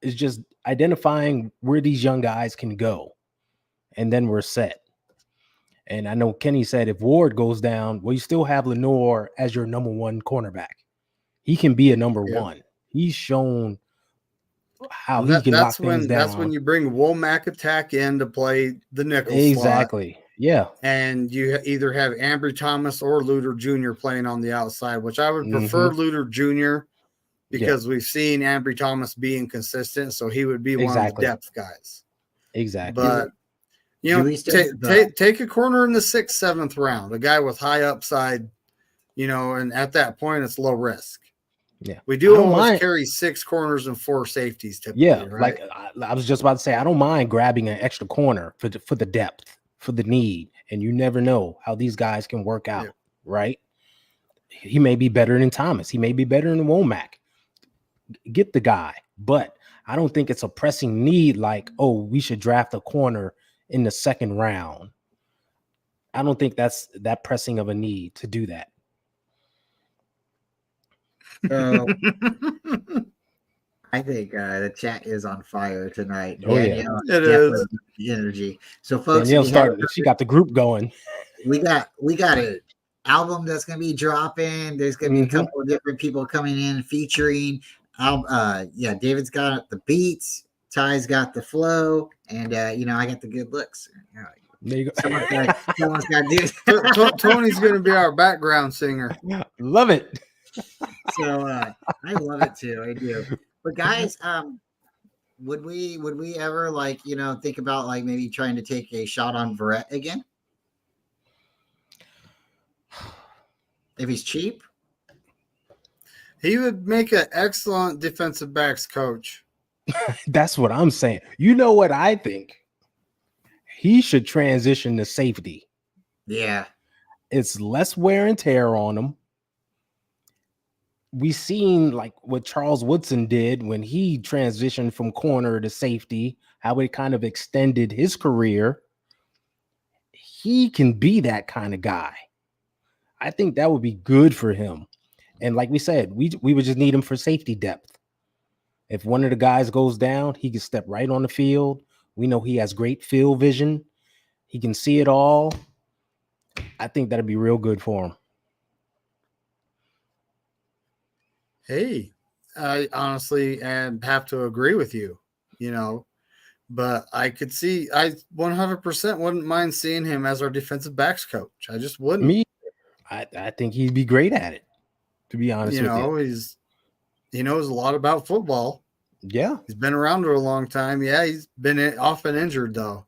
It's just identifying where these young guys can go. And then we're set. And I know Kenny said if Ward goes down, well, you still have Lenore as your number one cornerback. He can be a number one. He's shown how he can lock things down. That's when you bring Womack Attack in to play the nickel exactly. Slot. Yeah. And you either have Ambry Thomas or Luter Jr. playing on the outside, which I would prefer Luter Jr. because we've seen Ambry Thomas being consistent, so he would be one of the depth guys. Exactly. But you know, take a corner in the 6th, 7th round, a guy with high upside, you know, and at that point it's low risk. Yeah, we do almost carry 6 corners and 4 safeties typically. Yeah, right? Like I was just about to say, I don't mind grabbing an extra corner for the depth, for the need, and you never know how these guys can work out, right? He may be better than Thomas. He may be better than Womack. Get the guy, but I don't think it's a pressing need. Like, oh, we should draft a corner in the 2nd round. I don't think that's that pressing of a need to do that. I think the chat is on fire tonight. Oh, Danielle, it is the energy. So, folks, Danielle she got the group going. We got an album that's going to be dropping. There's going to be a couple of different people coming in featuring. David's got the beats. Ty's got the flow, and I got the good looks. There you go. Someone's got to do it. Tony's going to be our background singer. Love it. So I love it too. I do. But guys, would we ever think about maybe trying to take a shot on Verrett again? If he's cheap? He would make an excellent defensive backs coach. That's what I'm saying. You know what I think? He should transition to safety. Yeah. It's less wear and tear on him. We seen like what Charles Woodson did when he transitioned from corner to safety, how it kind of extended his career. He can be that kind of guy. I think that would be good for him. And like we said, we would just need him for safety depth. If one of the guys goes down, he can step right on the field. We know he has great field vision. He can see it all. I think that'd be real good for him. Hey, I honestly have to agree with you, but I could see, I 100% wouldn't mind seeing him as our defensive backs coach. I just wouldn't. I think he'd be great at it, to be honest with you. He knows a lot about football. Yeah. He's been around for a long time. Yeah, he's been often injured though.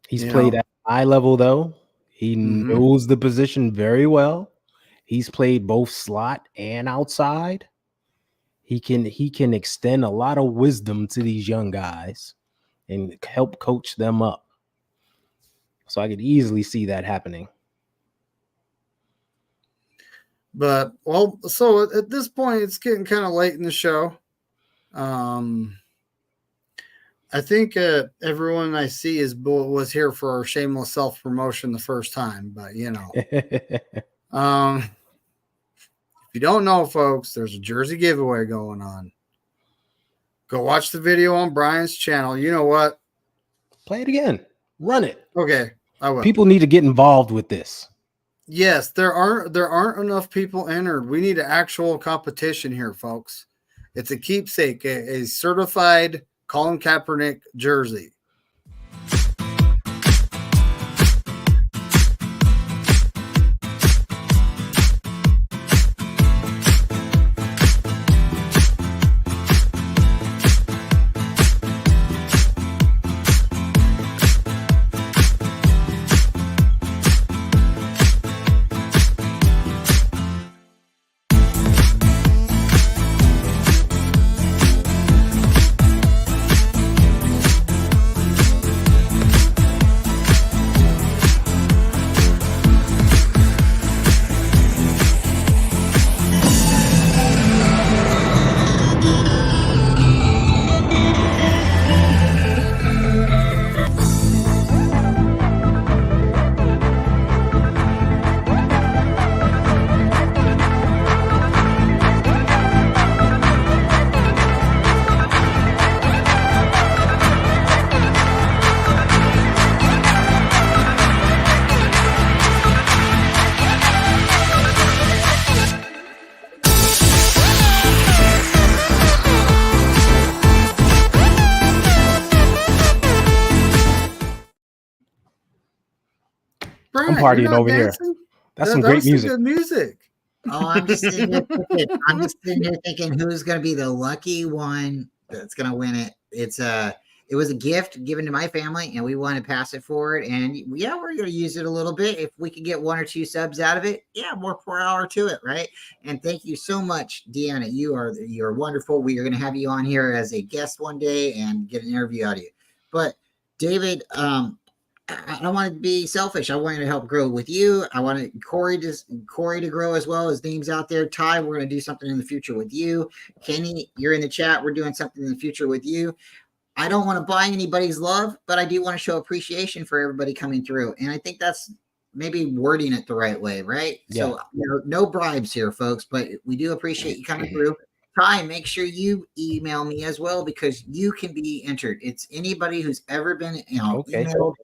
He's You played know? at a high level though. He Mhm. knows the position very well. He's played both slot and outside. He can extend a lot of wisdom to these young guys and help coach them up. So I could easily see that happening. But well, so at this point, it's getting kind of late in the show. I think everyone I see was here for our shameless self promotion the first time, but if you don't know, folks, there's a jersey giveaway going on. Go watch the video on Bryant's channel. You know what? Play it again. Run it. Okay, I will. People need to get involved with this. Yes, there aren't enough people entered. We need an actual competition here, folks. It's a keepsake, a certified Colin Kaepernick jersey. Brian, I'm you're partying not over here. dancing? That's some That great was some music. good music. Oh, I'm just sitting here thinking. I'm just sitting here thinking who's going to be the lucky one that's going to win it. It was a gift given to my family, and we want to pass it forward. And yeah, we're going to use it a little bit. If we could get 1 or 2 subs out of it, yeah, more power to it, right? And thank you so much, Deanna. You're wonderful. We are going to have you on here as a guest one day and get an interview out of you. But David, I don't want to be selfish. I wanted to help grow with you. I wanted Corey to grow as well. His name's out there. Ty, we're going to do something in the future with you. Kenny, you're in the chat. We're doing something in the future with you. I don't want to buy anybody's love, but I do want to show appreciation for everybody coming through. And I think that's maybe wording it the right way, right? Yeah. So no bribes here, folks, but we do appreciate you coming through. Ty, make sure you email me as well, because you can be entered. It's anybody who's ever been Okay. emailed.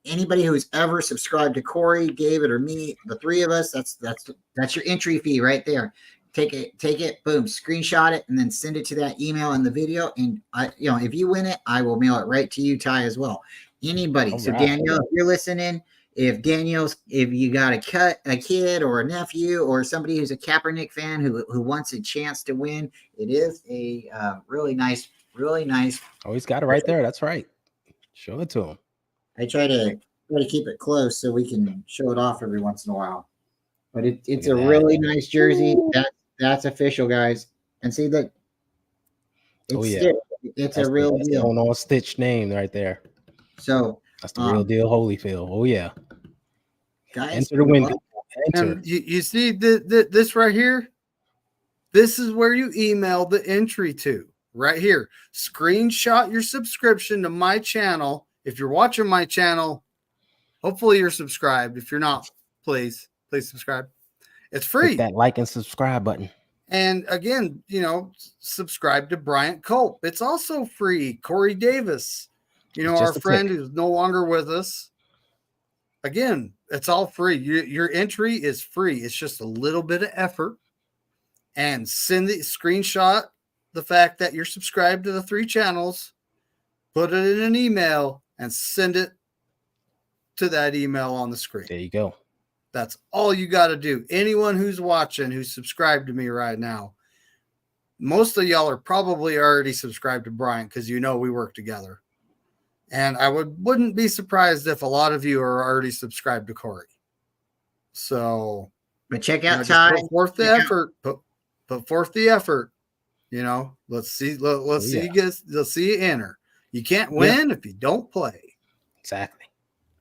Anybody who's ever subscribed to Corey, David, or me, the 3 of us, that's your entry fee right there. Take it, boom, screenshot it, and then send it to that email in the video. And if you win it, I will mail it right to you, Ty, as well. Anybody. All so right. Danielle, if you're listening, if you got a kid or a nephew or somebody who's a Kaepernick fan who wants a chance to win, it is a really nice. Oh, he's got it right there. That's right. Show it to him. I try to keep it close so we can show it off every once in a while. But it's a really nice jersey. That's official, guys. And see that it's a real deal. On stitch name right there. So that's the real deal, Holyfield. Oh yeah, guys, enter the win. And you see this right here. This is where you email the entry to right here. Screenshot your subscription to my channel. If you're watching my channel, hopefully you're subscribed. If you're not, please subscribe. It's free. Hit that like and subscribe button. And again, subscribe to Bryant Culp. It's also free. Corey Davis, our friend who's no longer with us. Again, it's all free. Your entry is free. It's just a little bit of effort. And screenshot the fact that you're subscribed to the 3 channels, put it in an email, and send it to that email on the screen. There you go. That's all you got to do. Anyone who's watching, who's subscribed to me right now, most of y'all are probably already subscribed to Bryant because we work together. And I wouldn't be surprised if a lot of you are already subscribed to Corey. So, but check out just Ty. put forth the effort. Put forth the effort. Let's see. Let's see. Let's see you enter. You can't win if you don't play. Exactly.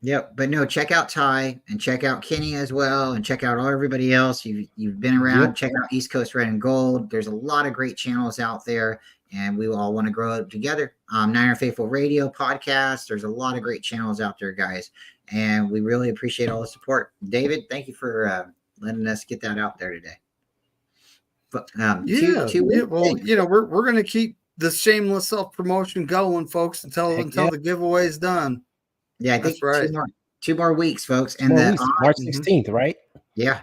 Yep, but no, check out Ty and check out Kenny as well, and check out everybody else. You've been around. Yep. Check out East Coast Red and Gold. There's a lot of great channels out there, and we all want to grow up together. Niner Faithful Radio podcast. There's a lot of great channels out there, guys, and we really appreciate all the support. David, thank you for letting us get that out there today. But well, we're going to keep the shameless self promotion going, folks, until the giveaway is done. Yeah, I think right. two more weeks, folks. And odds, March 16th, right? Yeah.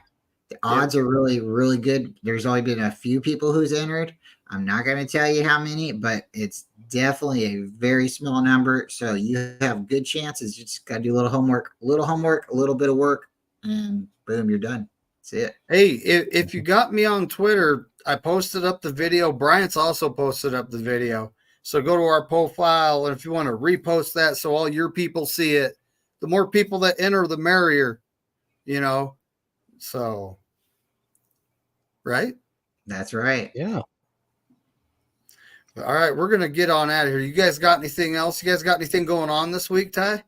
The odds are really, really good. There's only been a few people who's entered. I'm not going to tell you how many, but it's definitely a very small number. So you have good chances. You just got to do a little homework, a little bit of work, and boom, you're done. That's it. Hey, if you got me on Twitter, I posted up the video. Bryant's also posted up the video. So go to our profile, and if you want to repost that so all your people see it, the more people that enter, the merrier, So, right? That's right. Yeah. All right, we're going to get on out of here. You guys got anything else? You guys got anything going on this week, Ty,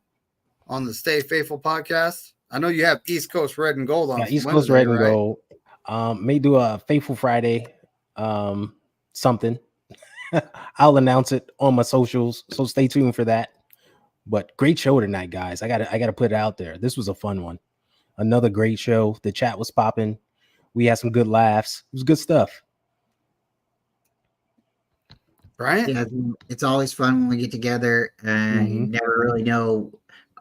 on the Stay Faithful podcast? I know you have East Coast Red and Gold on East Coast Red and Gold. May do a Faithful Friday, something. I'll announce it on my socials, so stay tuned for that. But great show tonight, guys. I gotta put it out there. This was a fun one. Another great show. The chat was popping. We had some good laughs. It was good stuff. Right? Yeah, it's always fun when we get together. You never really know.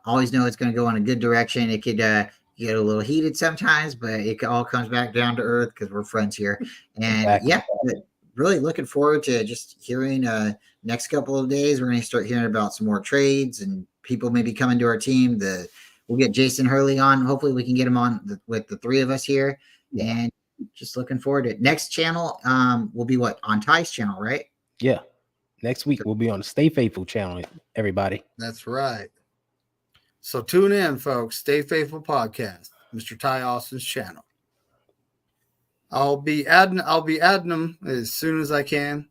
Always know it's going to go in a good direction. It could get a little heated sometimes, but it all comes back down to earth because we're friends here. And really looking forward to just hearing next couple of days. We're going to start hearing about some more trades and people maybe coming to our team. We'll get Jason Hurley on. Hopefully we can get him on with the three of us here. And just looking forward to it. Next channel will be on Ty's channel, right? Yeah. Next week we'll be on the Stay Faithful channel, everybody. That's right. So tune in, folks. Stay Faithful podcast, Mr. Ty Alston's channel. I'll be adding them as soon as I can.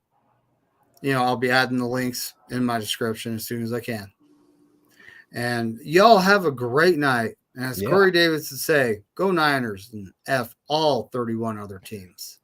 I'll be adding the links in my description as soon as I can. And y'all have a great night. And as Corey Davis would say, go Niners and F all 31 other teams.